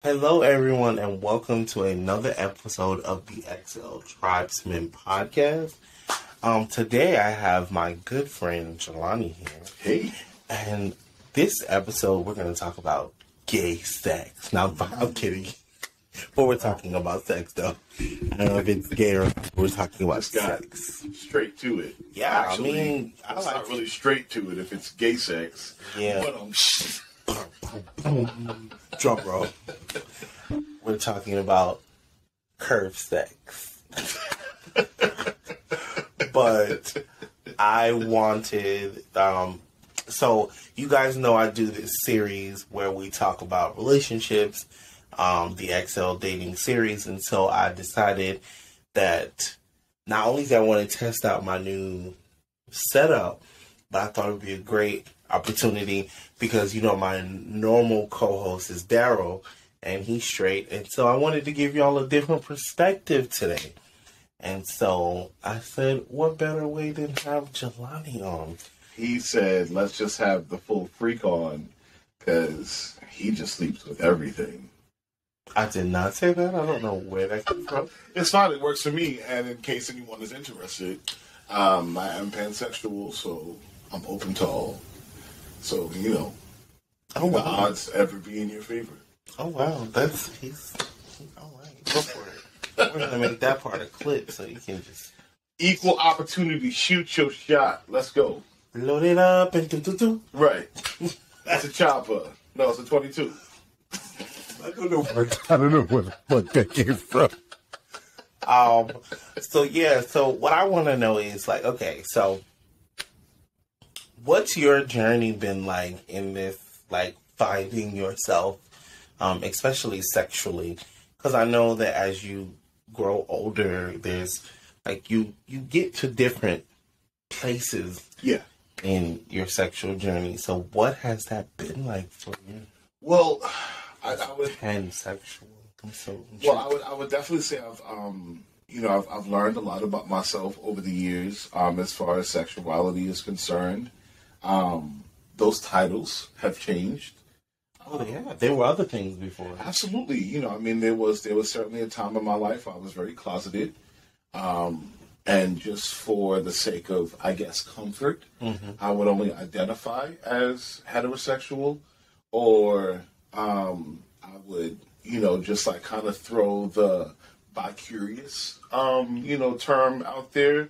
Hello, everyone, and welcome to another episode of the XL Tribesmen podcast. Today I have my good friend Jelani here. Hey. And this episode we're going to talk about gay sex. Now, I'm kidding. But we're talking about sex, though. I don't know if it's gay or we're talking about sex. Straight to it. Yeah, Actually, I mean, it's not really straight to it if it's gay sex. Yeah. But Drum roll. We're talking about curve sex. But I wanted, so you guys know I do this series where we talk about relationships, the XL dating series, and so I decided that not only did I want to test out my new setup, but I thought it would be a great opportunity because, you know, my normal co-host is Daryl, and he's straight, and so I wanted to give y'all a different perspective today. And so I said, what better way than have Jelani on? he said, let's just have the full freak on because he just sleeps with everything. I did not say that. I don't know where that came from. It's fine. It works for me. And in case anyone is interested, I am pansexual, so I'm open to all. So, you know, the odds ever be in your favor. Oh, wow. He's all right. Go for it. We're going to make that part a clip so you can just... Equal opportunity. Shoot your shot. Let's go. Load it up and do. Right. That's a chopper. No, it's a 22. I don't know where the fuck that came from. So what I want to know is, like, okay, so what's your journey been like in this, like, finding yourself, especially sexually? Because I know that as you grow older, there's, like, you get to different places in your sexual journey. So what has that been like for you? Well, I would pansexual. I would definitely say I've learned a lot about myself over the years as far as sexuality is concerned. Those titles have changed. Oh yeah, there were other things before. Absolutely, you know, I mean, there was certainly a time in my life I was very closeted, and just for the sake of, I guess, comfort, I would only identify as heterosexual, or I would, you know, just like kind of throw the bi-curious, term out there,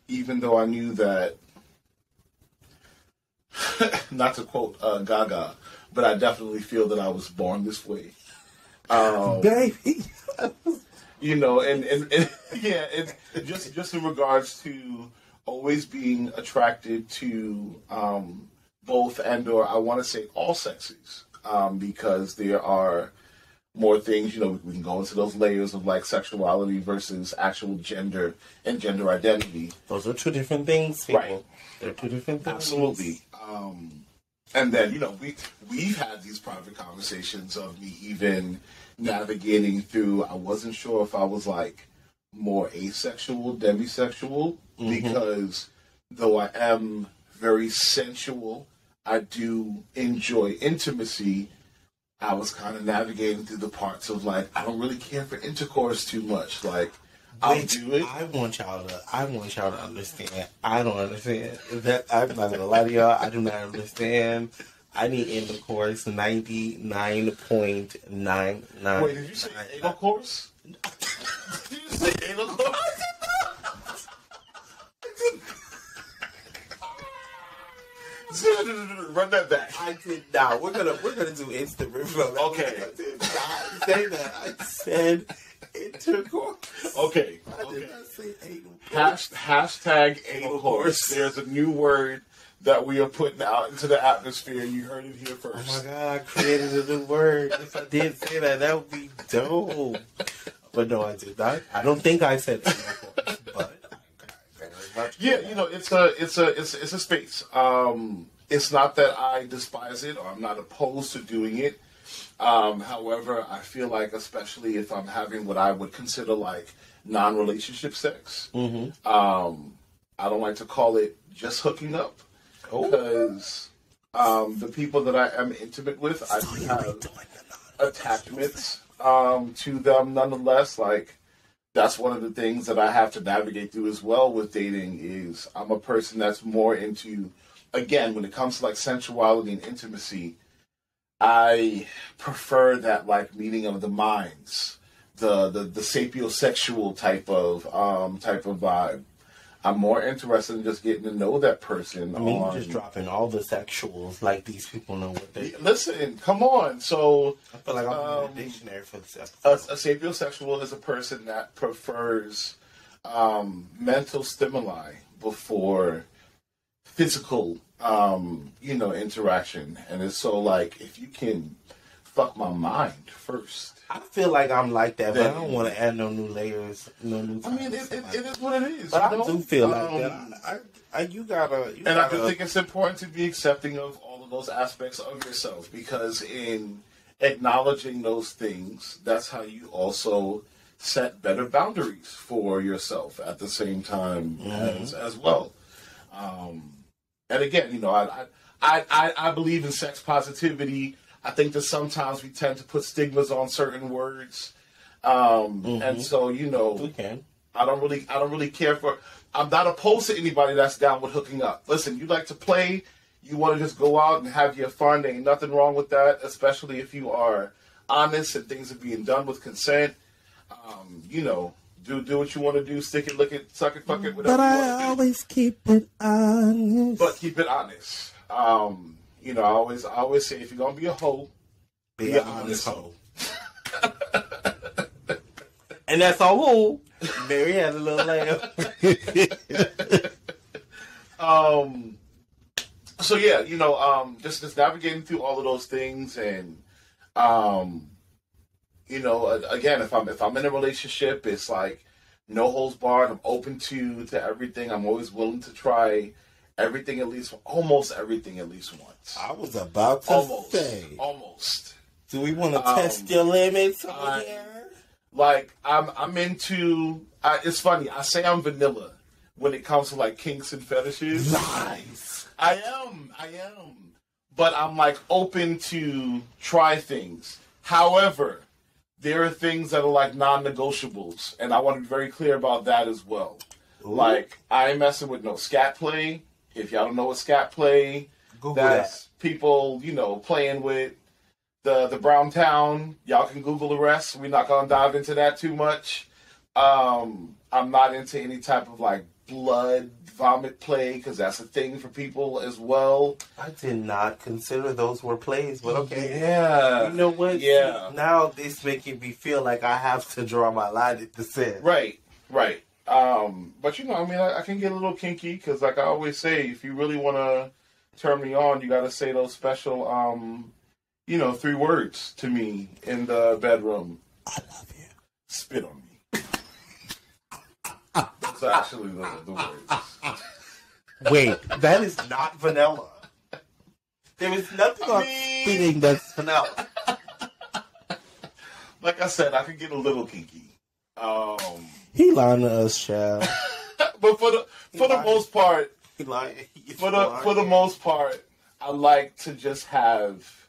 even though I knew that, not to quote Gaga, but I definitely feel that I was born this way. Baby. You know, and yeah, and just in regards to always being attracted to both or I want to say all sexes, because there are more things, you know, we can go into those layers of like sexuality versus actual gender and gender identity. Those are two different things, people. Right. They're two different things. Absolutely. And then, you know, we've had these private conversations of me even navigating through, I wasn't sure if I was like more asexual, demisexual, because though I am very sensual, I do enjoy intimacy. I was kind of navigating through the parts of like, I don't really care for intercourse too much. Like, I'll do it. I want y'all to understand. I don't understand. I'm not gonna lie to y'all. I do not understand. I need intercourse 99.99. Wait, did you say anal course? Did you say anal course? Run that back. I did not. We're gonna do instant review. Okay. I did not say that. I said intercourse. Okay. I did not say anal. Hashtag anal course. There's a new word that we are putting out into the atmosphere. You heard it here first. Oh my God, I created a new word. If I did say that, that would be dope. But no, I did not. I don't think I said anal course, but yeah, you know, it's a space. It's not that I despise it or I'm not opposed to doing it. However, I feel like, especially if I'm having what I would consider like non-relationship sex, I don't like to call it just hooking up, because the people that I am intimate with, I do have attachments to them nonetheless. Like, that's one of the things that I have to navigate through as well with dating is I'm a person that's more into, again, when it comes to like sensuality and intimacy, I prefer that like meeting of the minds, the sapiosexual type of vibe. I'm more interested in just getting to know that person. I mean, you're just dropping all the sexuals, like these people know what they... Listen, come on. So I feel like I'm in a dictionary for this a episode. sapiosexual is a person that prefers mental stimuli before physical, interaction. And it's so like, if you can fuck my mind first. I feel like I'm like that, but I don't want to add no new layers, no new... I mean, it is what it is. But I do feel like that. I do think it's important to be accepting of all of those aspects of yourself, because in acknowledging those things, that's how you also set better boundaries for yourself at the same time as well. And again, I believe in sex positivity. I think that sometimes we tend to put stigmas on certain words, and so we can. I don't really care for. I'm not opposed to anybody that's down with hooking up. Listen, you like to play, you want to just go out and have your fun. There ain't nothing wrong with that, especially if you are honest and things are being done with consent. Do what you want to do. Stick it, lick it, suck it, fuck it, whatever. But I always keep it honest. But keep it honest. I always say, if you're gonna be a hoe, be an honest hoe. And that's all who Mary had a little lamb. So yeah, just navigating through all of those things, and again, if I'm in a relationship, it's like no holds barred. I'm open to everything. I'm always willing to try almost everything at least once. I was about to say. Almost. Do we want to test your limits over here? Like, I'm into... it's funny. I say I'm vanilla when it comes to, like, kinks and fetishes. Nice. I am. But I'm, like, open to try things. However, there are things that are, like, non-negotiables. And I want to be very clear about that as well. Ooh. Like, I ain't messing with no scat play. If y'all don't know what scat play, Google that's that. People, playing with the Brown Town. Y'all can Google the rest. We're not going to dive into that too much. I'm not into any type of, like, blood, vomit play, because that's a thing for people as well. I did not consider those were plays, but okay. Yeah. You know what? Yeah. See, now this making me feel like I have to draw my line at the sand. Right. But I can get a little kinky, because like I always say, if you really want to turn me on, you got to say those special, 3 words to me in the bedroom. I love you. Spit on me. That's actually the words. Wait, that is not vanilla. There is nothing on spitting that's vanilla. Like I said, I can get a little kinky. He lying to us, child. But for the most part, for the most part, I like to just have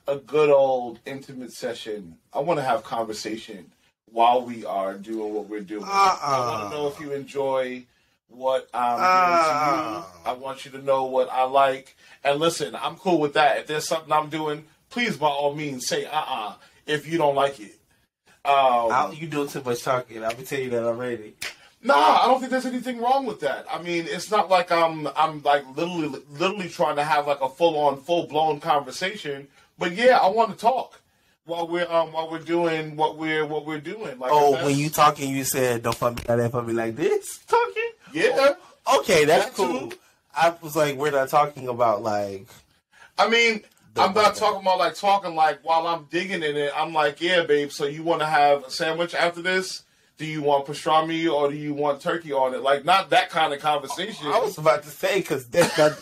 a good old intimate session. I want to have conversation while we are doing what we're doing. I want to know if you enjoy what I'm doing to you. I want you to know what I like. And listen, I'm cool with that. If there's something I'm doing, please by all means say if you don't like it. You doing too much talking. I'll be telling you that already. Nah, I don't think there's anything wrong with that. I mean, it's not like I'm like literally trying to have like a full blown conversation. But yeah, I want to talk while we're doing what we're doing. Like, when you talking, you said don't fuck me like that, fuck me like this. Talking? Yeah. Okay, that's cool. Too. I was like, we're not talking about like. I mean, I'm not talking about like talking like while I'm digging in it. I'm like, yeah, babe. So you want to have a sandwich after this? Do you want pastrami or do you want turkey on it? Like, not that kind of conversation. I was about to say, because that's not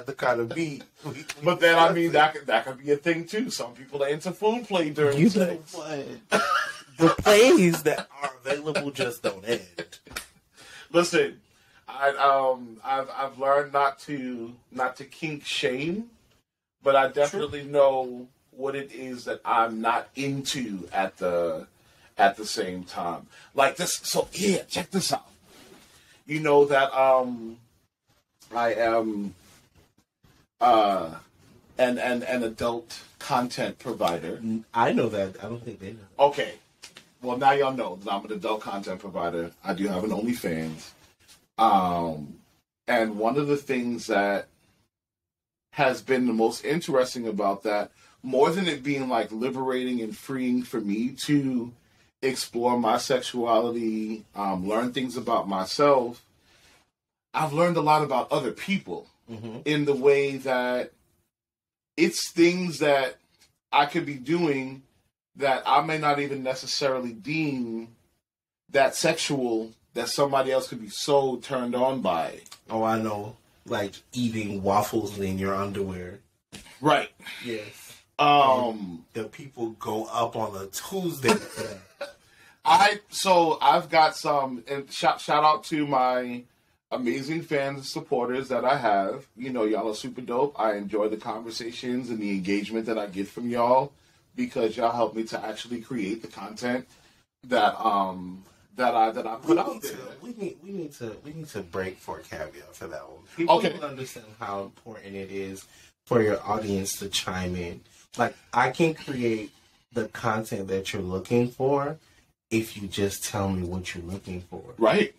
the kind of beat. But then, I mean, that could be a thing too. Some people are into food play during sex. What? The plays that are available just don't end. Listen, I've learned not to kink shame, but I definitely know what it is that I'm not into at the same time. Like this. So yeah, check this out. You know that I am an adult content provider. I know that. I don't think they know. Okay. Well, now y'all know that I'm an adult content provider. I do have an OnlyFans. And one of the things that has been the most interesting about that, more than it being like liberating and freeing for me to explore my sexuality, learn things about myself, I've learned a lot about other people in the way that it's things that I could be doing that I may not even necessarily deem that sexual, that somebody else could be so turned on by. Oh, I know. Like eating waffles in your underwear. Right. Yes. The people go up on a Tuesday for that. I've got some, and shout out to my amazing fans and supporters that I have. You know, y'all are super dope. I enjoy the conversations and the engagement that I get from y'all because y'all help me to actually create the content that I put out there. We need to break for a caveat for that one. People don't understand how important it is for your audience to chime in. Like, I can create the content that you're looking for if you just tell me what you're looking for. Right.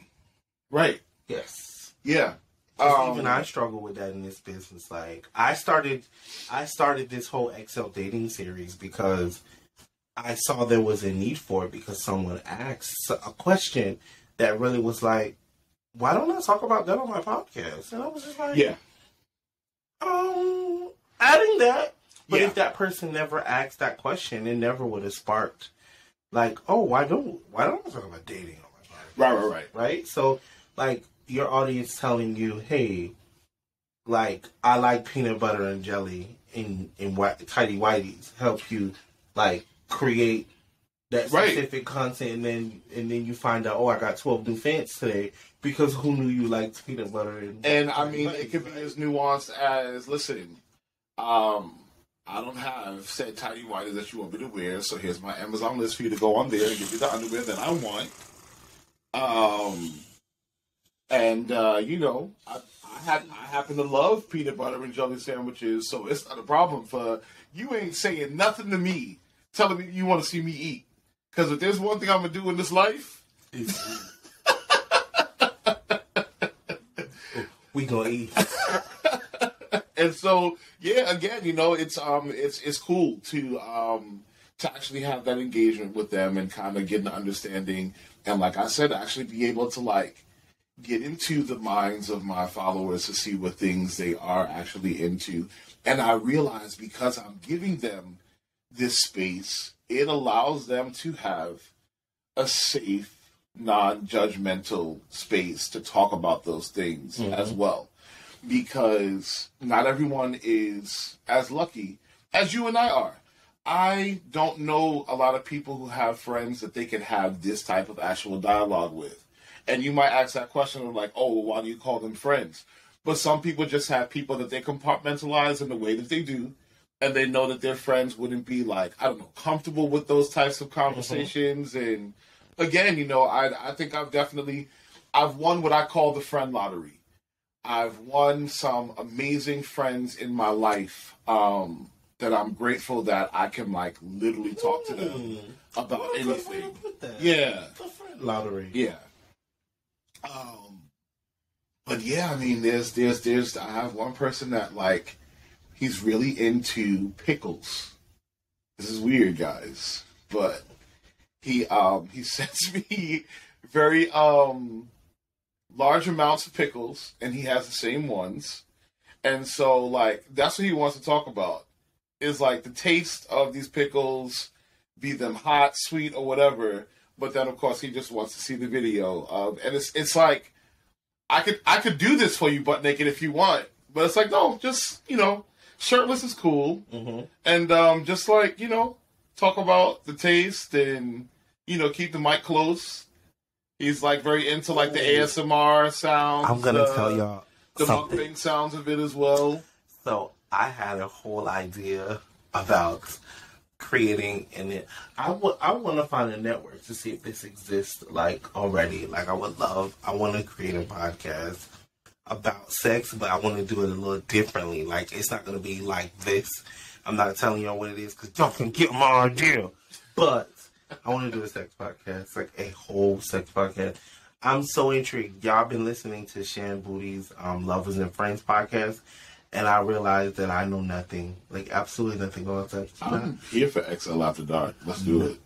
Yes. Yeah. Even I struggle with that in this business. Like, I started this whole XL dating series because I saw there was a need for it because someone asked a question that really was like, why don't I talk about that on my podcast? And I was just like, adding that. But if that person never asked that question, it never would have sparked like, oh, why don't I talk about dating on my podcast? Right? So, like, your audience telling you, hey, like, I like peanut butter and jelly in tidy whities, help you, like, create that specific content, and then you find out, oh, I got 12 new fans today because who knew you liked peanut butter and I mean, it could be as nuanced as, listen, I don't have said tidy whities that you want me to wear, so here's my Amazon list for you to go on there and give me the underwear that I want. You know, I happen to love peanut butter and jelly sandwiches, so it's not a problem for you. Ain't saying nothing to me, telling me you want to see me eat. Because if there's one thing I'm gonna do in this life, we gonna eat. And so, yeah, again, you know, it's cool to actually have that engagement with them and kind of get an understanding, and like I said, actually be able to like get into the minds of my followers to see what things they are actually into. And I realize because I'm giving them this space, it allows them to have a safe, non-judgmental space to talk about those things as well. Because not everyone is as lucky as you and I are. I don't know a lot of people who have friends that they can have this type of actual dialogue with. And you might ask that question of like, oh, well, why do you call them friends? But some people just have people that they compartmentalize in the way that they do. And they know that their friends wouldn't be like, I don't know, comfortable with those types of conversations. And again, you know, I think I've won what I call the friend lottery. I've won some amazing friends in my life that I'm grateful that I can like literally talk to them about anything. Yeah. The friend lottery. Yeah. But yeah, I mean, there's I have one person that like, he's really into pickles. This is weird, guys, but he sends me very large amounts of pickles, and he has the same ones, and so like that's what he wants to talk about is like the taste of these pickles, be them hot, sweet, or whatever. But then of course he just wants to see the video of, and it's like I could do this for you butt naked if you want, but it's like no, just you know. Shirtless is cool, and just like, you know, talk about the taste and, you know, keep the mic close. He's like very into like the ASMR sounds. I'm gonna tell y'all the something. mukbang sounds of it as well. So I had a whole idea about creating I want to find a network to see if this exists like already. Like I want to create a podcast about sex, but I want to do it a little differently. Like it's not going to be like this. I'm not telling y'all what it is because y'all can get my idea. But I want to do a sex podcast, like a whole sex podcast. I'm so intrigued. Y'all been listening to Shan Booty's Lovers and Friends podcast, and I realized that I know nothing, like absolutely nothing about sex. I'm here for XL After Dark. Let's do it.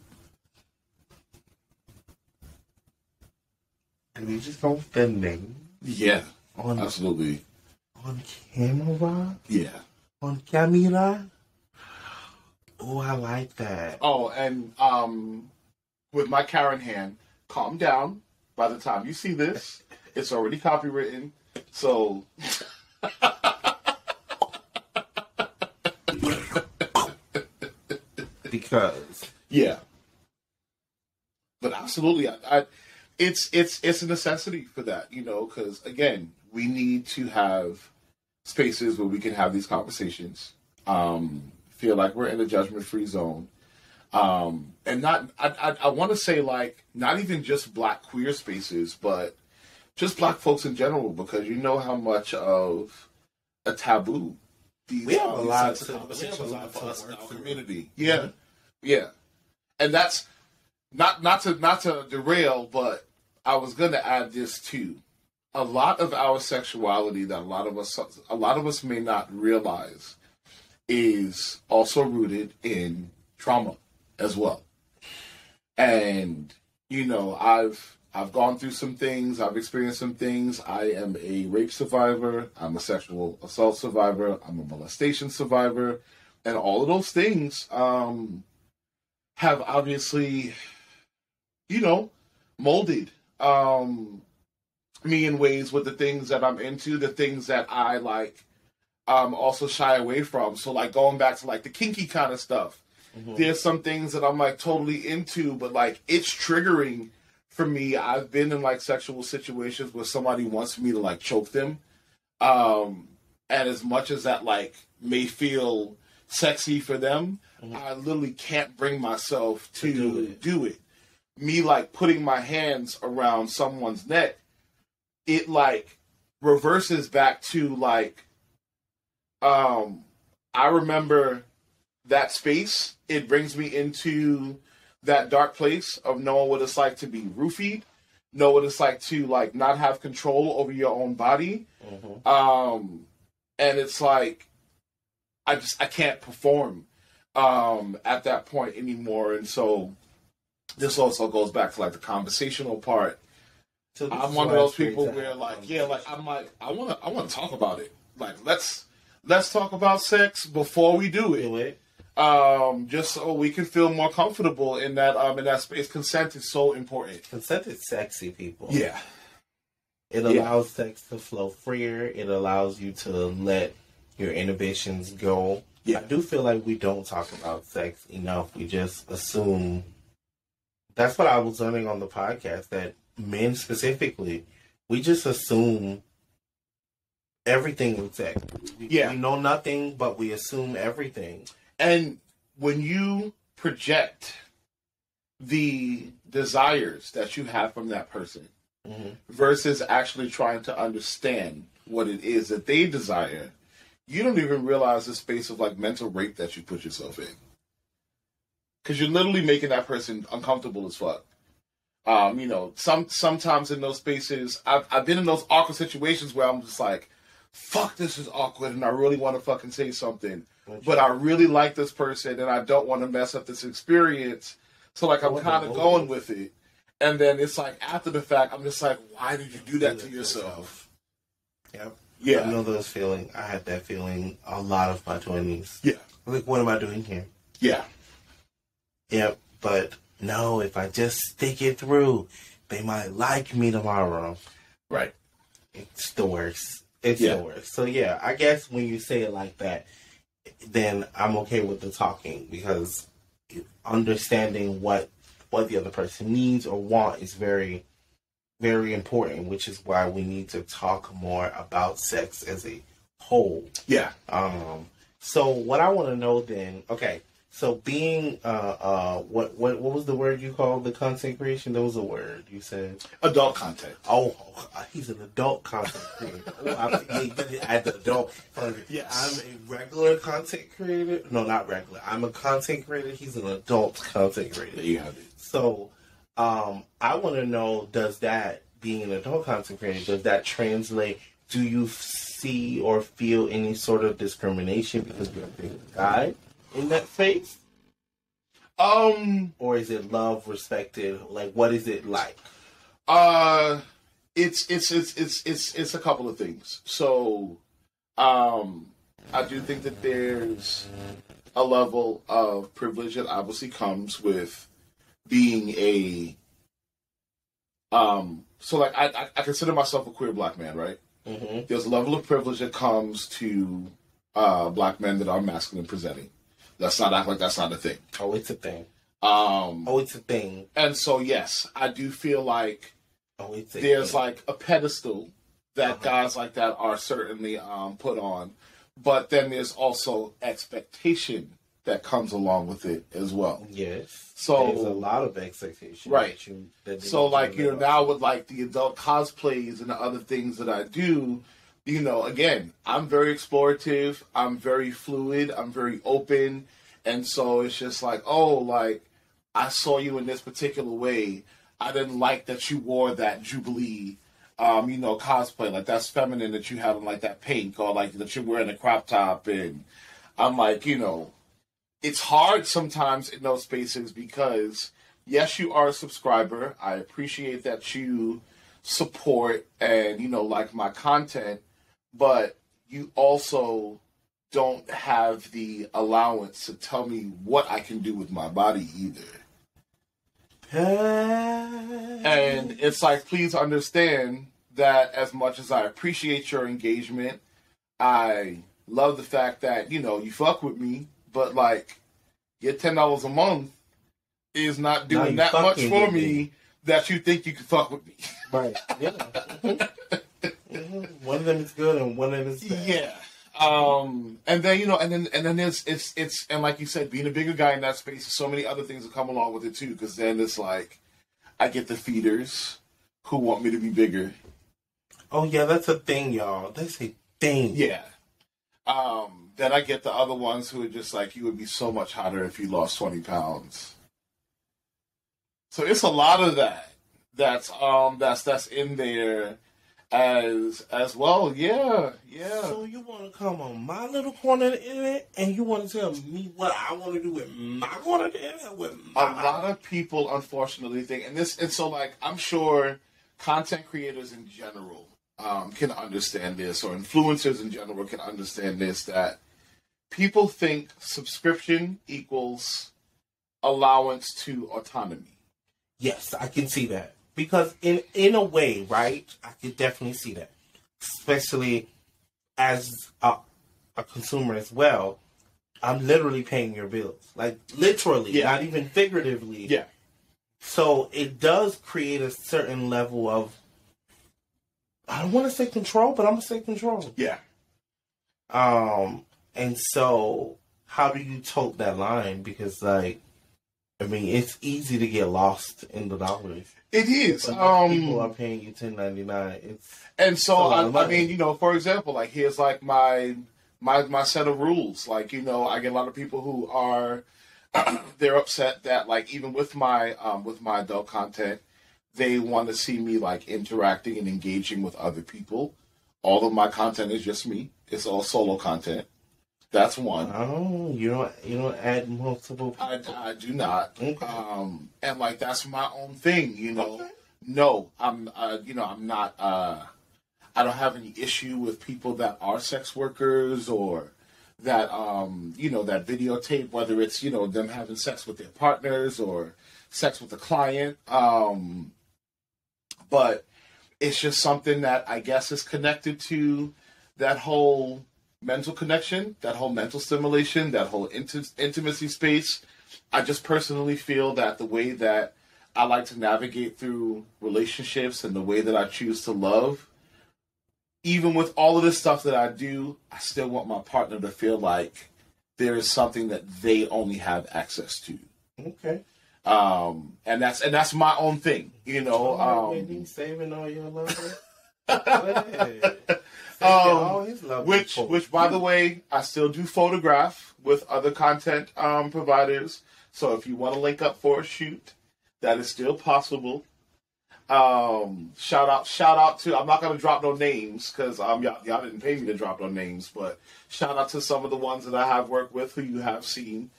And we just go filming. Yeah, absolutely. On camera? Yeah. On camera? Oh, I like that. Oh, and with my Karen hand, calm down. By the time you see this, it's already copywritten. So... Because... Yeah. But absolutely, it's a necessity for that, you know, because, again, we need to have spaces where we can have these conversations, feel like we're in a judgment-free zone. And not, I want to say, like, not even just Black queer spaces, but just Black folks in general, because you know how much of a taboo we have a lot of conversations are for us in our community. Mm-hmm. Yeah, yeah, and that's not to derail, but I was going to add this too. A lot of our sexuality that a lot of us may not realize is also rooted in trauma as well. And, you know, I've gone through some things. I've experienced some things. I am a rape survivor. I'm a sexual assault survivor. I'm a molestation survivor. And all of those things have obviously, you know, molded me in ways with the things that I'm into, the things that I, like, also shy away from. So, like, going back to, like, the kinky kind of stuff. Mm-hmm. There's some things that I'm, like, totally into, but, like, it's triggering for me. I've been in, like, sexual situations where somebody wants me to, like, choke them. And as much as that, like, may feel sexy for them, mm-hmm. I literally can't bring myself to do it. Me, like, putting my hands around someone's neck, it, like, reverses back to, like, I remember that space. It brings me into that dark place of knowing what it's like to be roofied, know what it's like to, like, not have control over your own body. Mm-hmm. And it's like, I can't perform at that point anymore. And so this also goes back to, like, the conversational part. So I'm one of those people where, like, yeah, like, I'm like, I want to talk about it. Like, let's talk about sex before we do it. Just so we can feel more comfortable in that space. Consent is so important. Consent is sexy, people. Yeah. It allows sex to flow freer. It allows you to let your inhibitions go. Yeah. I do feel like we don't talk about sex enough. We just assume. That's what I was learning on the podcast, that men specifically, we just assume everything with sex. We know nothing, but we assume everything. And when you project the desires that you have from that person, mm-hmm. versus actually trying to understand what it is that they desire, you don't even realize the space of, like, mental rape that you put yourself in. Because you're literally making that person uncomfortable as fuck. You know, sometimes in those spaces, I've been in those awkward situations where I'm just like, fuck, this is awkward, and I really want to fucking say something. But I really like this person, and I don't want to mess up this experience. So, like, I'm kind of going with it. And then it's like, after the fact, I'm just like, why did you do that to yourself? Yep. Yeah. I know those feelings. I had that feeling a lot of my 20s. Yeah. Like, what am I doing here? Yeah. Yep. But no, if I just stick it through, they might like me tomorrow. Right. It's the worst. It's the worst. So, yeah, I guess when you say it like that, then I'm okay with the talking, because understanding what the other person needs or want is very, very important, which is why we need to talk more about sex as a whole. Yeah. So what I want to know then, okay. So being what was the word you called the content creation? There was a word you said. Adult content. Oh, he's an adult content creator. Oh, I'm an adult. Yes. I'm a regular content creator. No, not regular. I'm a content creator. He's an adult content creator. There you have it. So, I want to know: does that being an adult content creator does that translate? Do you see or feel any sort of discrimination because you're a big guy in that space? Or is it love, respected? Like, what is it like? It's a couple of things. So, I do think that there's a level of privilege that obviously comes with being a so like I consider myself a queer black man, right? Mm-hmm. There's a level of privilege that comes to black men that are masculine presenting. Let's not act like that's not a thing. Oh, it's a thing. It's a thing. And so yes, I do feel like There's thing. Like a pedestal that guys like that are certainly put on, but then there's also expectation that comes along with it as well. Yes. So there's a lot of expectation. Right. So like, now with like the adult cosplays and the other things that I do, again, I'm very explorative, I'm very fluid, I'm very open. And so it's just like, I saw you in this particular way. I didn't like that you wore that Jubilee, cosplay. Like, that's feminine that you have in, like, that pink, or, like, that you're wearing a crop top. And I'm like, it's hard sometimes in those spaces because, yes, you are a subscriber. I appreciate that you support and, like my content, but you also don't have the allowance to tell me what I can do with my body either. And it's like, please understand that as much as I appreciate your engagement, I love the fact that, you fuck with me, but like, your $10 a month is not doing that much for me that you think you can fuck with me. Right. Yeah. One of them is good and one of them is bad. Yeah. And then and then it's and like you said, being a bigger guy in that space, so many other things that come along with it too. Because then it's like, I get the feeders who want me to be bigger. Oh yeah, that's a thing, y'all. That's a thing. Yeah. Then I get the other ones who are just like, you would be so much hotter if you lost 20 pounds. So it's a lot of that. That's in there. As well, yeah. So you want to come on my little corner of the internet, and you want to tell me what I want to do with my corner of the internet? A lot of people, unfortunately, think, and so like, I'm sure content creators in general can understand this, or influencers in general can understand this, that people think subscription equals allowance to autonomy. Yes, I can see that. Because in a way, right, I could definitely see that. Especially as a consumer as well. I'm literally paying your bills. Like, literally, not even figuratively. Yeah. So it does create a certain level of, I don't want to say control, but I'm going to say control. Yeah. And so how do you tote that line? Because, like, I mean, it's easy to get lost in the dollars. It is. People are paying you $10.99. And so, I mean, for example, like, here's like my set of rules. Like, I get a lot of people who are they're upset that, like, even with my adult content, they want to see me like interacting and engaging with other people. All of my content is just me. It's all solo content. That's one. Oh, you don't add multiple people. I do not. Okay. And like, that's my own thing, Okay. No, I'm not. I don't have any issue with people that are sex workers or that that videotape, whether it's them having sex with their partners or sex with a client. But it's just something that I guess is connected to that whole mental connection, that whole mental stimulation, that whole intimacy space. I just personally feel that the way that I like to navigate through relationships and the way that I choose to love, even with all of this stuff that I do, I still want my partner to feel like there is something that they only have access to. Okay. And that's my own thing, you know. Saving all your love. All his love. Which, by the way, I still do photograph with other content providers. So if you want to link up for a shoot, that is still possible. Shout out to, I'm not going to drop no names because y'all didn't pay me to drop no names, but shout out to some of the ones that I have worked with who you have seen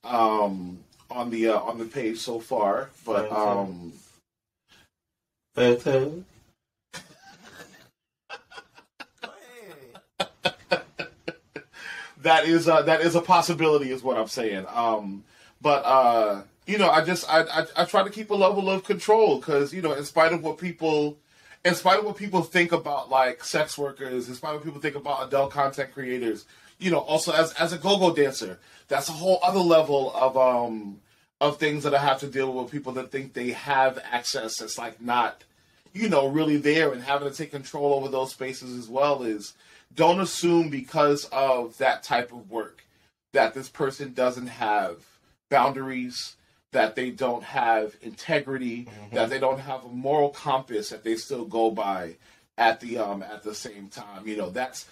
on the page so far. But that is a possibility, is what I'm saying. But you know, I try to keep a level of control because, you know, in spite of what people think about like sex workers, in spite of what people think about adult content creators, you know, also as a go-go dancer, that's a whole other level of things that I have to deal with people that think they have access that's like not, you know, really there, and having to take control over those spaces as well. Is don't assume because of that type of work that this person doesn't have boundaries, that they don't have integrity, that they don't have a moral compass that they still go by at the same time. You know, that's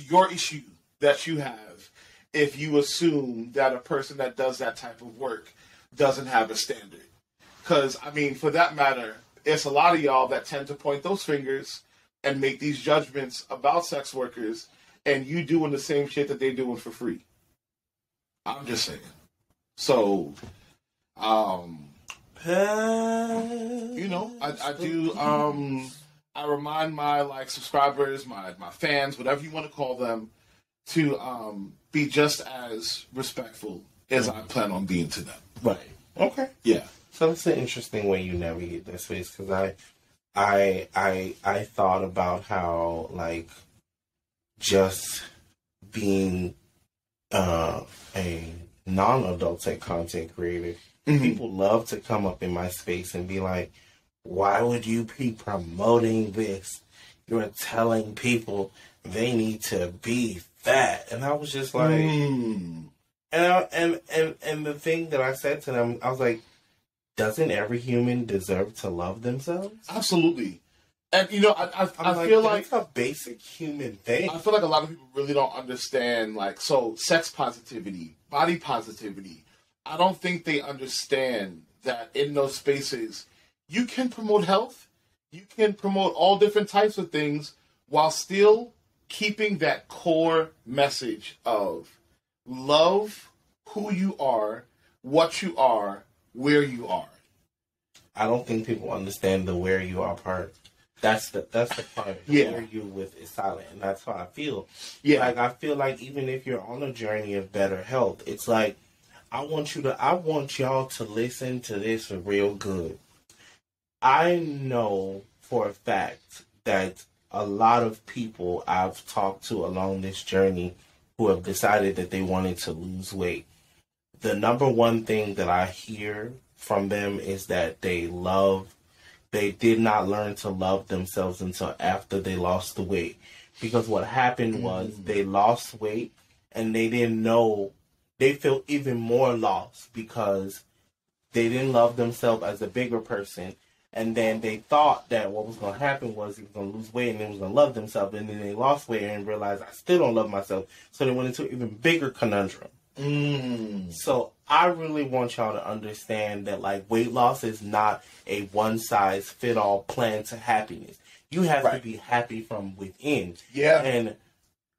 your issue that you have if you assume that a person that does that type of work doesn't have a standard. Because, I mean, for that matter, it's a lot of y'all that tend to point those fingers and make these judgments about sex workers, and you doing the same shit that they're doing for free. I'm just saying. So, you know, I do, I remind my, like, subscribers, my fans, whatever you want to call them, to be just as respectful as I plan on being to them. Right. Okay. Yeah. So it's an interesting way you navigate that space, because I thought about how, like, just being a non-adult tech content creator, people love to come up in my space and be like, why would you be promoting this? You're telling people they need to be fat. And I was just like, and the thing that I said to them, I was like, doesn't every human deserve to love themselves? Absolutely. And, you know, I feel like it's a basic human thing. I feel like a lot of people really don't understand, like, so sex positivity, body positivity. I don't think they understand that in those spaces, you can promote health, you can promote all different types of things while still keeping that core message of love who you are, what you are, where you are. I don't think people understand the where you are part. That's the part. Yeah. Where you with is silent, and that's how I feel. Yeah. Like, I feel like even if you're on a journey of better health, it's like I want y'all to listen to this real good. I know for a fact that a lot of people I've talked to along this journey who have decided that they wanted to lose weight, the number one thing that I hear from them is that they did not learn to love themselves until after they lost the weight. Because what happened was they lost weight and they didn't know, they felt even more lost because they didn't love themselves as a bigger person. And then they thought that what was going to happen was he was going to lose weight and they was going to love themselves. And then they lost weight and realized, I still don't love myself. So they went into an even bigger conundrum. So I really want y'all to understand that, like, weight loss is not a one-size-fit-all plan to happiness. You have to be happy from within. Yeah. And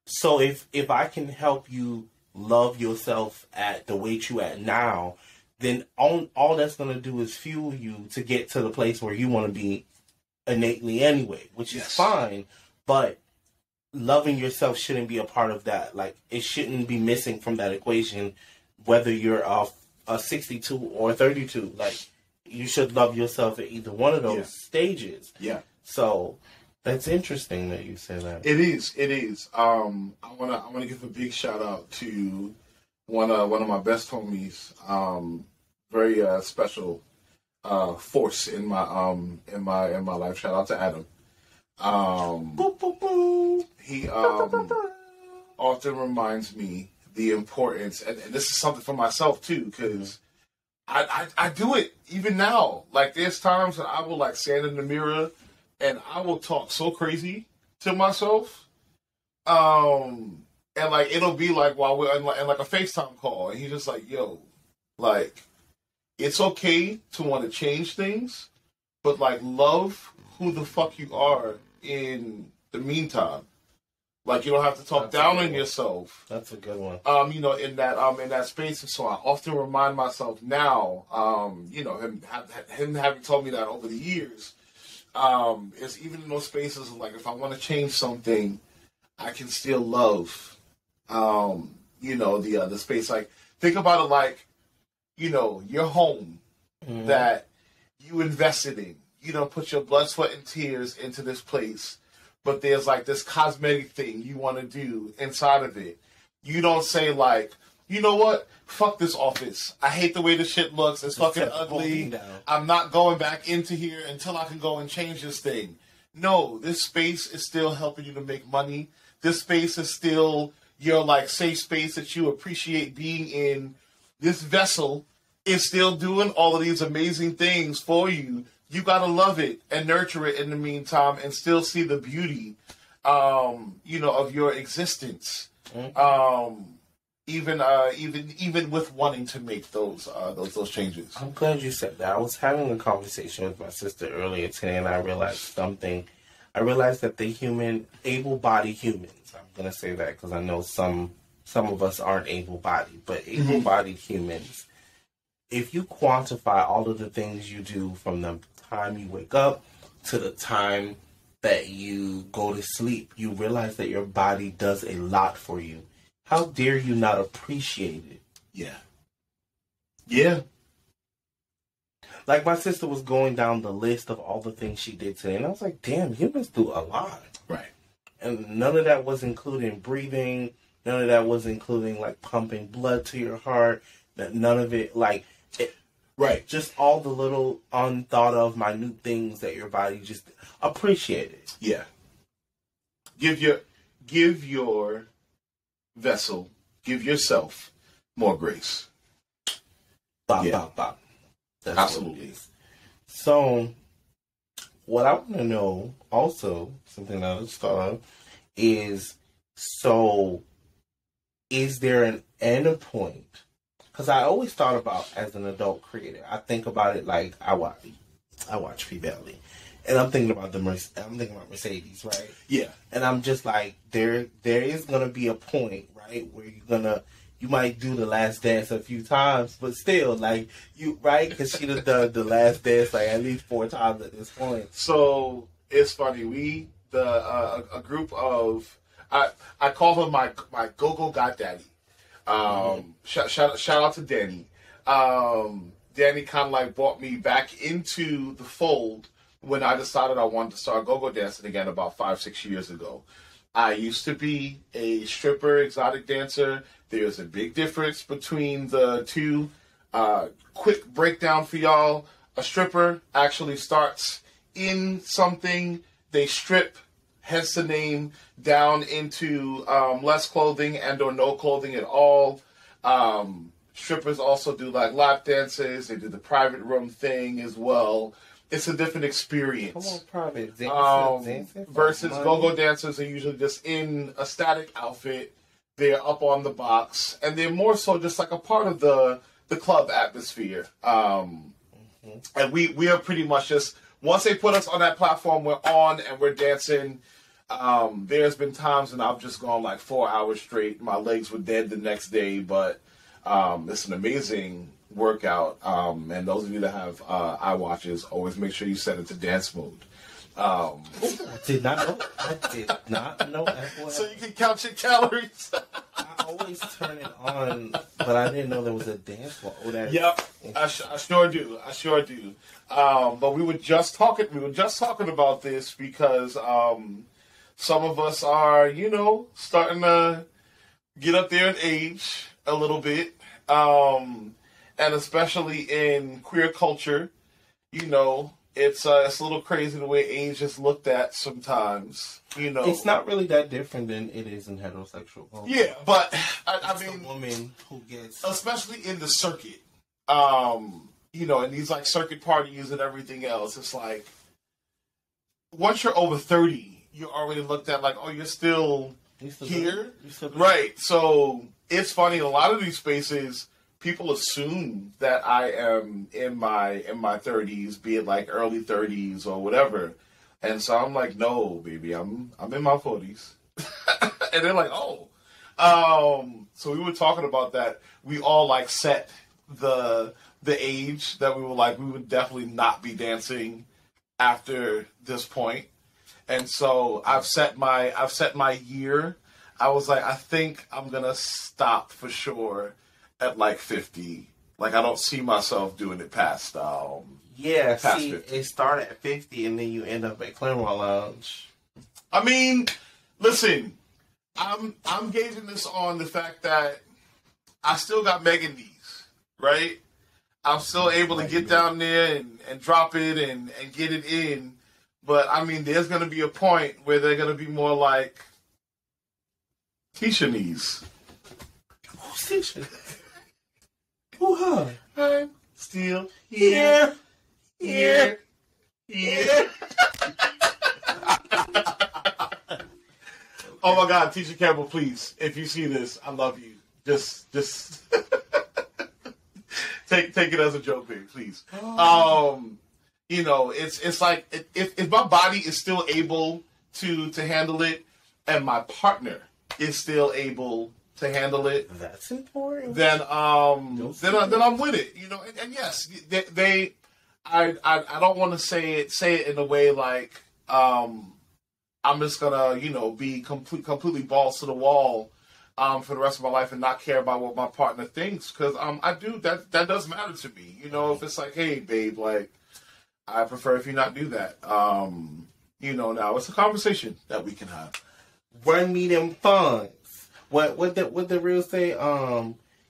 so if I can help you love yourself at the weight you at now, then all that's going to do is fuel you to get to the place where you want to be innately anyway, which is fine. But loving yourself shouldn't be a part of that. Like, it shouldn't be missing from that equation, whether you're a 62 or 32. Like, you should love yourself at either one of those stages. Yeah. So that's interesting that you say that. It is. I wanna give a big shout out to one of my best homies, very special force in my life. Shout out to Adam. He often reminds me the importance, and this is something for myself too, because I do it even now. Like there's times that I will like stand in the mirror and I will talk so crazy to myself. And like it'll be like while we're in like a FaceTime call, and he's just like, "Yo, like it's okay to want to change things, but like love who the fuck you are in the meantime. Like you don't have to talk down on yourself." That's a good one. You know, in that space, and so I often remind myself now, you know, him having told me that over the years, is even in those spaces like if I want to change something, I can still love. You know, the space. Like think about it like, you know, your home that you invested in. You know, put your blood, sweat, and tears into this place. But there's like this cosmetic thing you want to do inside of it. You don't say like, you know what? Fuck this office. I hate the way this shit looks. It's fucking ugly. I'm not going back into here until I can go and change this thing. No, this space is still helping you to make money. This space is still your like safe space that you appreciate being in. This vessel is still doing all of these amazing things for you. You gotta love it and nurture it in the meantime, and still see the beauty, you know, of your existence. Even with wanting to make those changes. I'm glad you said that. I was having a conversation with my sister earlier today, and I realized something. I realized that the able-bodied humans. I'm gonna say that because I know some of us aren't able-bodied, but able-bodied humans. If you quantify all of the things you do from the time you wake up to the time that you go to sleep, you realize that your body does a lot for you. How dare you not appreciate it? Yeah. Like my sister was going down the list of all the things she did today, and I was like, damn, humans do a lot. Right. And none of that was including breathing. None of that was including like pumping blood to your heart. None of it, like, right. Just all the little unthought of minute things that your body just appreciated. Yeah. Give your vessel, give yourself more grace. Bop, bop, bop. That's absolutely. What it is. So, what I want to know also, something that I just thought of, is there an end point? Because I always thought about as an adult creator, I think about it like I watch P-Valley, and I'm thinking about Mercedes, right? Yeah. And I'm just like, there is gonna be a point, right, where you might do the Last Dance a few times, but still, like you, right? Because she done the Last Dance like at least 4 times at this point. So it's funny. A group of I call her my go-go goddaddy. Shout out to Danny. Danny kind of like brought me back into the fold when I decided I wanted to start go-go dancing again about 5-6 years ago. I used to be a stripper, exotic dancer. There's a big difference between the two. Quick breakdown for y'all. A stripper actually starts in something. They strip, hence the name, down into less clothing and or no clothing at all. Strippers also do like lap dances. They do the private room thing as well. It's a different experience. Come on, private dancing versus go-go dancers are usually just in a static outfit. They're up on the box, and they're more so just like a part of the club atmosphere. And we are pretty much just, once they put us on that platform, we're on and we're dancing. There's been times when I've just gone like 4 hours straight. My legs were dead the next day, but it's an amazing workout. And those of you that have iWatches, always make sure you set it to dance mode. I did not know. So you can count your calories. I always turn it on, but I didn't know there was a dance mode. Yep, I sure do. But we were just talking about this because some of us are, starting to get up there in age a little bit, and especially in queer culture, it's a little crazy the way age is looked at sometimes. You know, it's not really that different than it is in heterosexual. Yeah, but I mean, a woman who gets, especially in the circuit, you know, and these like circuit parties and everything else, it's like once you're over 30, you're already looked at like, oh, you're still here, right? So it's funny. A lot of these spaces, people assume that I am in my 30s, be it like early 30s or whatever, and so I'm like, no, baby, I'm in my 40s, and they're like, oh, so we were talking about that. We all like set the age that we were like, we would definitely not be dancing after this point. And so I've set my year. I was like, I think I'm gonna stop for sure at like 50. Like I don't see myself doing it past past 50. It started at 50 and then you end up at Claremont Lounge. I mean, listen, I'm gauging this on the fact that I still got Megan D's, right? I'm still able to get down there and drop it and get it in. But, I mean, there's going to be a point where they're going to be more like Tisha knees. Who's Tisha? Who her? I'm still here. Here. Oh, my God, Tisha Campbell, please, if you see this, I love you. Just take it as a joke, baby, please. You know, it's like if my body is still able to handle it, and my partner is still able to handle it, that's important. Then I'm with it. You know, and yes, I don't want to say it in a way like I'm just gonna be completely balls to the wall for the rest of my life and not care about what my partner thinks, because I do that does matter to me. You know, if it's like, hey babe, like I prefer if you not do that. Now it's a conversation that we can have. Run me them funds. What the real say?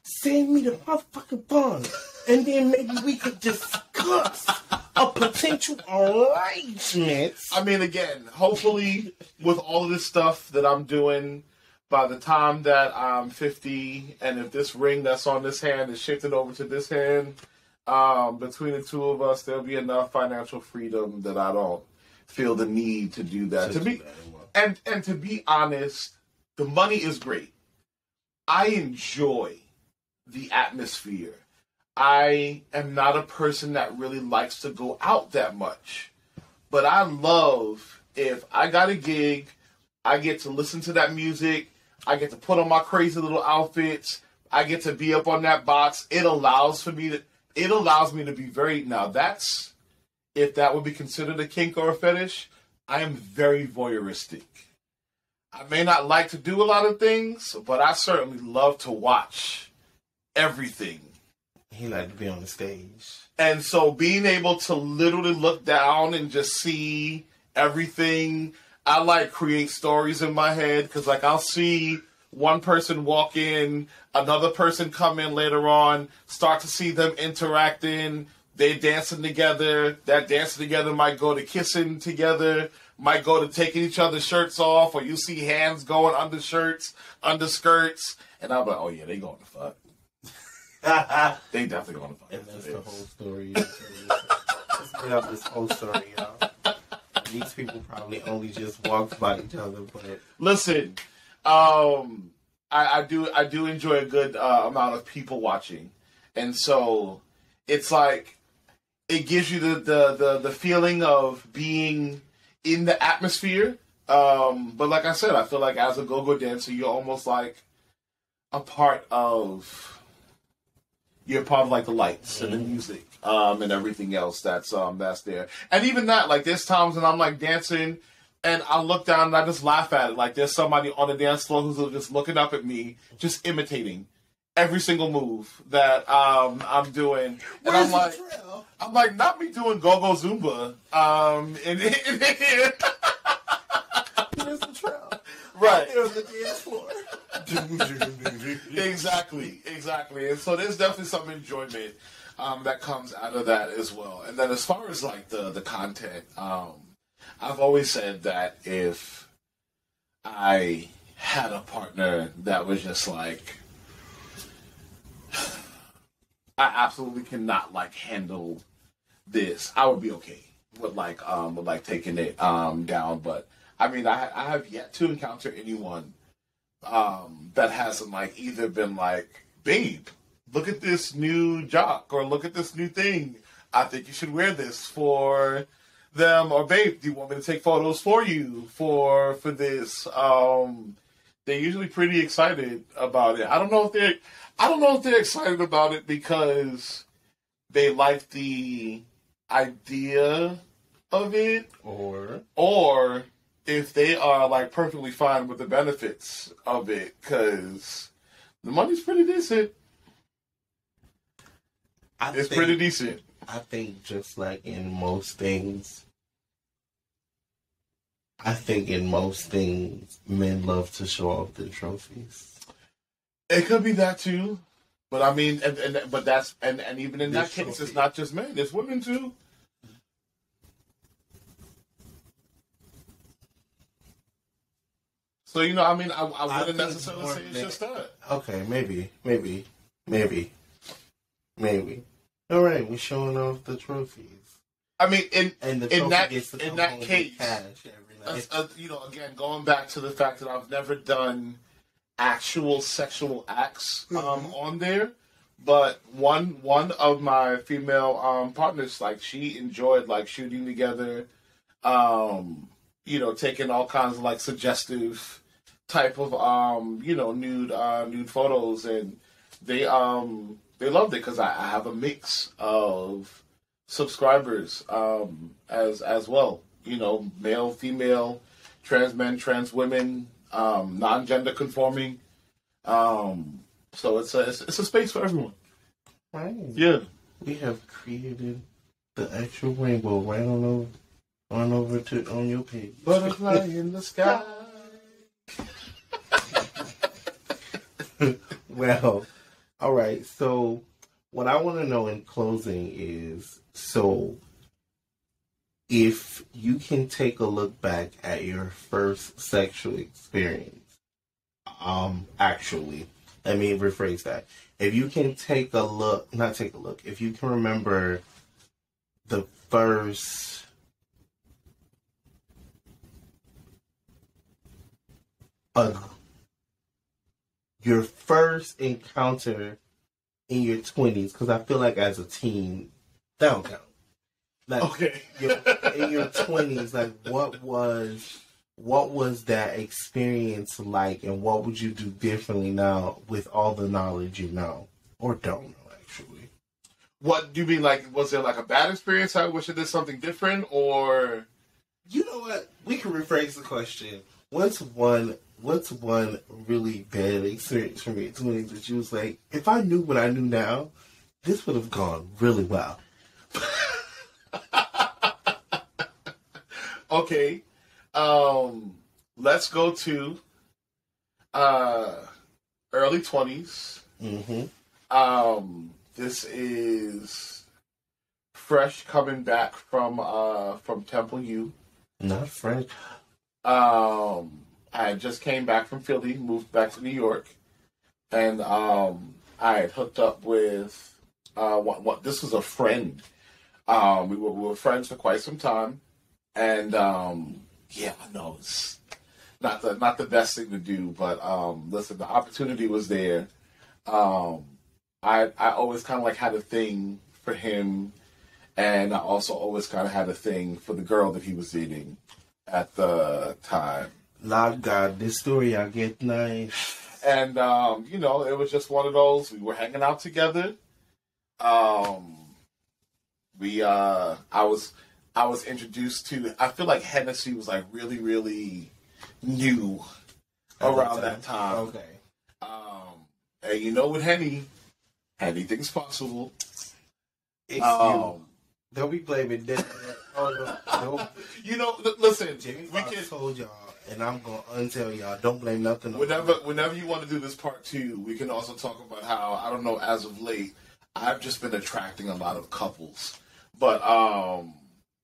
Send me the motherfucking funds, and then maybe we could discuss a potential arrangement. I mean, again, hopefully with all of this stuff that I'm doing, by the time that I'm 50, and if this ring that's on this hand is shifted over to this hand, between the two of us, there'll be enough financial freedom that I don't feel the need to do that. And to be honest, the money is great. I enjoy the atmosphere. I am not a person that really likes to go out that much. But I love if I got a gig, I get to listen to that music, I get to put on my crazy little outfits, I get to be up on that box. It allows me to be very, now that's, if that would be considered a kink or a fetish, I am very voyeuristic. I may not like to do a lot of things, but I certainly love to watch everything. He like to be on the stage. And so being able to literally look down and just see everything, I like create stories in my head, because like I'll see one person walk in, another person come in later on, start to see them interacting, they're dancing together, that dancing together might go to kissing together, might go to taking each other's shirts off, or you see hands going under shirts, under skirts, and I'm like, oh yeah, they going to fuck. They definitely going to fuck. And that's the whole story. Let's get up this whole story, y'all. These people probably only just walked by each other, but listen, I do enjoy a good amount of people watching, and so it's like it gives you the feeling of being in the atmosphere. But like I said, I feel like as a go-go dancer, you're almost like a part of. You're part of like the lights and the music and everything else that's there. And even that, like there's times when I'm like dancing and I look down and I just laugh at it. Like there's somebody on the dance floor who's just looking up at me, just imitating every single move that I'm doing. And I'm like, not me doing go-go Zumba. Here's the trail. Right. Here's the dance floor. Exactly. And so there's definitely some enjoyment that comes out of that as well. And then as far as like the content, I've always said that if I had a partner that was just like, I absolutely cannot like handle this, I would be okay with like taking it down. But I mean, I have yet to encounter anyone that hasn't like either been like, babe, look at this new jock, or look at this new thing. I think you should wear this for them, or babe, do you want me to take photos for you for this? They're usually pretty excited about it. I don't know if they're excited about it because they like the idea of it, or if they are like perfectly fine with the benefits of it, because the money's pretty decent. It's pretty decent. I think just like in most things, men love to show off their trophies. It could be that too, but I mean, but that's even in that case, it's not just men; it's women too. So I mean, I wouldn't necessarily say it's just that. Okay, maybe. All right, we're showing off the trophies. I mean, in that case, cash again, going back to the fact that I've never done actual sexual acts on there, but one of my female partners, like, she enjoyed like shooting together, taking all kinds of like suggestive type of nude photos, and they loved it because I have a mix of subscribers as well. Male, female, trans men, trans women, non-gender conforming. So it's a space for everyone. Right. Yeah. We have created the actual rainbow right on over on your page. Butterfly in the sky. Well, all right. So what I want to know in closing is, if you can take a look back at your first sexual experience, actually, let me rephrase that. If you can if you can remember the first your first encounter in your 20s, because I feel like as a teen, that don't count. Like, okay. In your 20s, like, what was that experience like, and what would you do differently now with all the knowledge you know, or don't know, actually? What do you mean, like, was there like a bad experience? I wish I did something different, or... You know what? We can rephrase the question. What's one really bad experience from your 20s that you was like, if I knew what I knew now, this would have gone really well? Okay. Let's go to early 20s. Mm-hmm. This is fresh coming back from Temple U. Not fresh. I just came back from Philly, moved back to New York, and I had hooked up with this was a friend. We were friends for quite some time, and yeah, I know it's not the best thing to do, but listen, the opportunity was there. I always kind of like had a thing for him, and I also always kind of had a thing for the girl that he was dating at the time. Lord God, this story I get nice. And it was just one of those. We were hanging out together. I was introduced to. I feel like Hennessy was like really, really new around that time. Okay. And with Henny, anything's possible. It's you. Don't be blaming that. Oh no. Listen. Jimmy Fox told y'all, and I'm gonna untell y'all. Don't blame nothing. Whenever you want to do this part 2, we can also talk about how, I don't know, as of late, I've just been attracting a lot of couples, but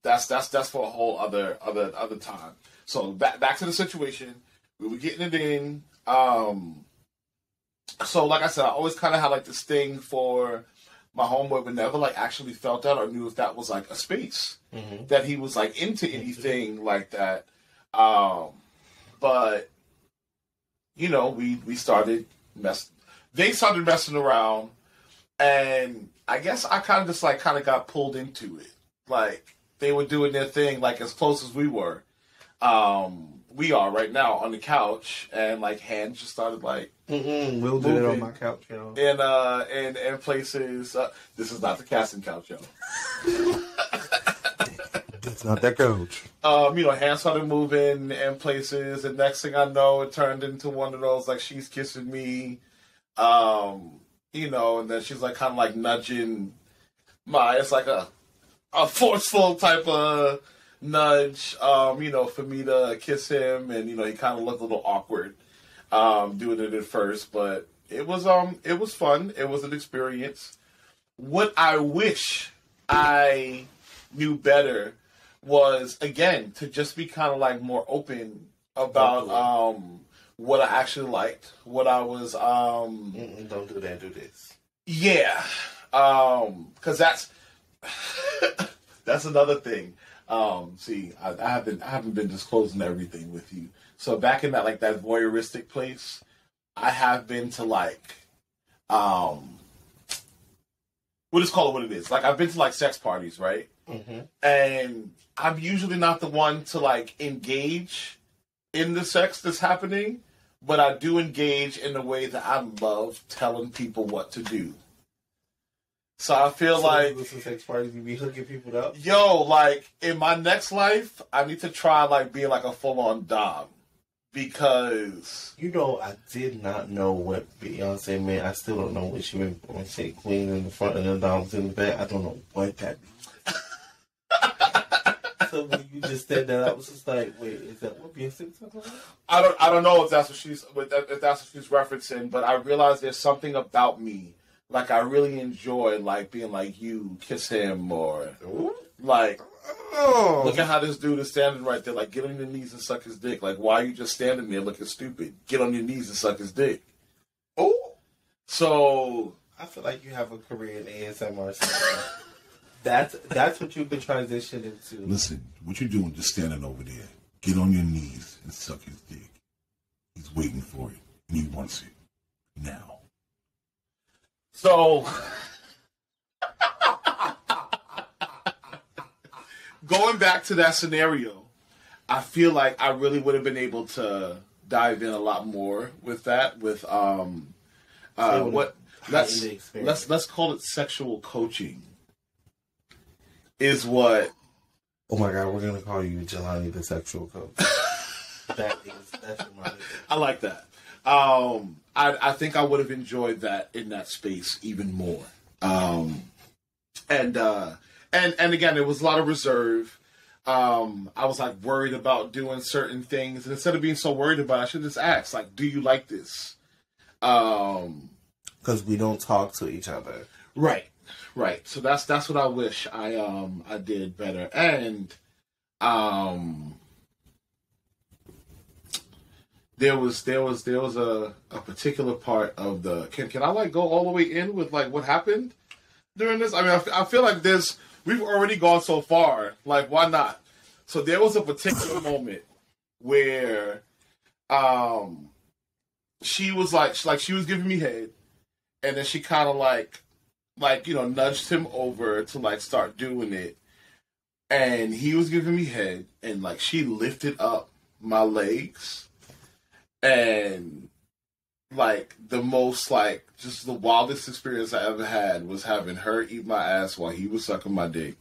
that's for a whole other time. So back to the situation. We were getting it in. So like I said, I always kind of had like this thing for my homeboy, but never like actually felt that or knew if that was like a space that he was like into anything like that. But you know, we started they started messing around, and I guess I kind of got pulled into it. Like they were doing their thing, like as close as we were. We are right now on the couch, and like hands just started like we'll do it on my couch, yo. And places. This is not the casting couch, yo. That's not that couch. You know, hands started moving in places, and next thing I know, it turned into one of those like she's kissing me, you know, and then she's like kind of like nudging it's like a forceful type of nudge, you know, for me to kiss him, and you know, he kind of looked a little awkward doing it at first, but it was fun. It was an experience. What I wish I knew was, again, to just be kind of like more open about what I actually liked, what I was don't do that, do this. Yeah, because that's that's another thing. See, I haven't been disclosing everything with you. So back in that voyeuristic place, I have been to like we'll just call it what it is. Like I've been to like sex parties, right? And I'm usually not the one to like engage in the sex that's happening, but I do engage in the way that I love telling people what to do. So I feel like you go to sex parties, you be hooking people up. Yo, like in my next life, I need to try like being like a full-on dom, because you know, I did not know what Beyonce meant. I still don't know what she meant when she said queen in the front and the doms in the back. I don't know what that means. So when you just said that, I was just like, wait, is that what Beyonce was talking about? I don't know if that's what she's referencing, but I realize there's something about me. Like, I really enjoy, like, being like, you, kiss him, or, like, look at how this dude is standing right there. Like, get on your knees and suck his dick. Like, why are you just standing there looking stupid? Get on your knees and suck his dick. Oh. So. I feel like you have a career in ASMR. That's what you can transition into. Listen, what you're doing, just standing over there. Get on your knees and suck his dick. He's waiting for it, and he wants it now. So, going back to that scenario, I feel like I really would have been able to dive in a lot more with that. With let's call it sexual coaching. Is what? Oh my God, we're gonna call you Jelani, the sexual coach. That's I like that. I think I would have enjoyed that in that space even more. And again, it was a lot of reserve. I was like worried about doing certain things, and instead of being so worried about it, I should just ask, like, do you like this? Because we don't talk to each other. Right. So that's what I wish I did better. And there was a particular part of the can I like go all the way in with like what happened during this? I mean, I feel like we've already gone so far. Like, why not? So there was a particular moment where she was like she was giving me head, and then she kind of like you know, nudged him over to like start doing it, and he was giving me head, and like she lifted up my legs, and like the most like just the wildest experience I ever had was having her eat my ass while he was sucking my dick,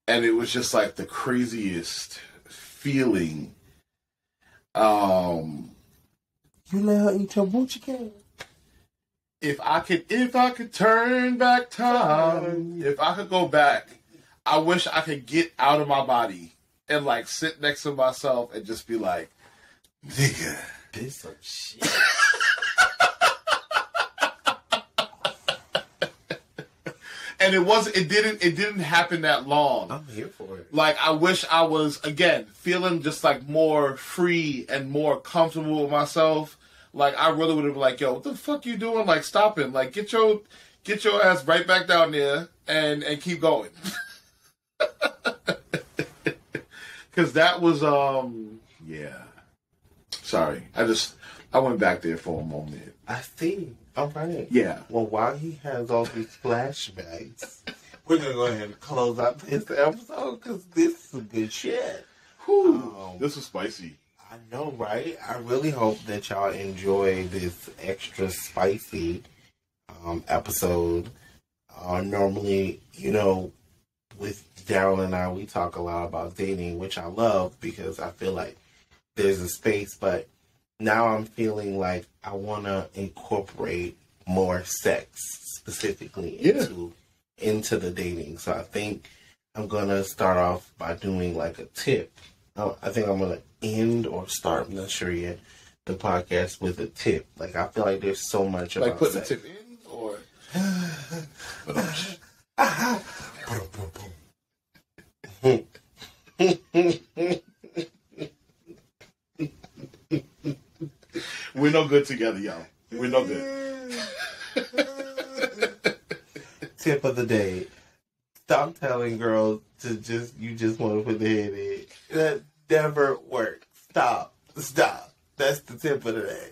and it was just like the craziest feeling. You let her eat your booty can. If I could turn back time, if I could go back, I wish I could get out of my body and like sit next to myself and just be like, nigga, this some shit. and it didn't happen that long. I'm here for it. Like, I wish I was, again, feeling just like more free and more comfortable with myself. Like, I really would have been like, yo, what the fuck you doing? Like, stopping. Like, get your ass right back down there and keep going. Because that was, yeah. Sorry. I went back there for a moment. I see. All right. Yeah. Well, while he has all these flashbacks, we're going to go ahead and close out this episode because this is some good shit. This was spicy. I know, right? I really hope that y'all enjoy this extra spicy episode. Normally, with Daryl and I, we talk a lot about dating, which I love because I feel like there's a space, but now I'm feeling like I want to incorporate more sex specifically into the dating. So I think I'm going to start off by doing like a tip. I think I'm going to end or start, I'm not sure yet, the podcast with a tip. Like, I feel like there's so much about like putting sex. the tip in or... We're no good together, y'all. We're no good. Tip of the day. Stop telling girls to just want to put their head in. That never works. Stop. That's the tip of the day.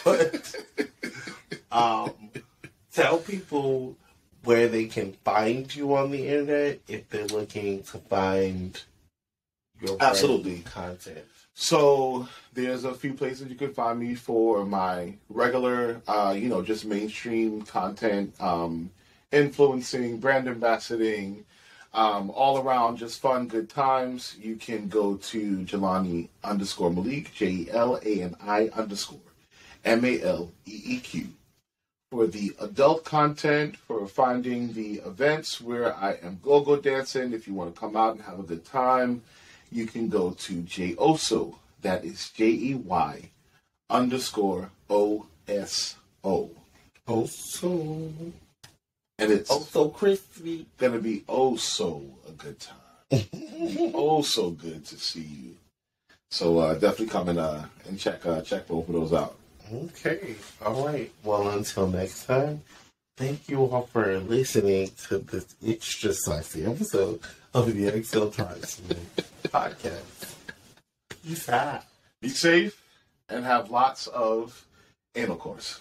But tell people where they can find you on the internet if they're looking to find your Absolutely content. So there's a few places you can find me for my regular, just mainstream content, influencing, brand ambassadoring, all around just fun, good times. You can go to Jelani _Maleek, JELANI _MALEEQ. For the adult content, for finding the events where I am go-go dancing, if you want to come out and have a good time, you can go to JEYOSO. That is JEY _OSO. Also. And it's so crispy. Gonna be so a good time. So good to see you. So definitely come and check both of those out. Okay. All right. Well, until next time, thank you all for listening to this extra spicy episode of the XL Tribesman podcast. Peace out. Be safe and have lots of intercourse.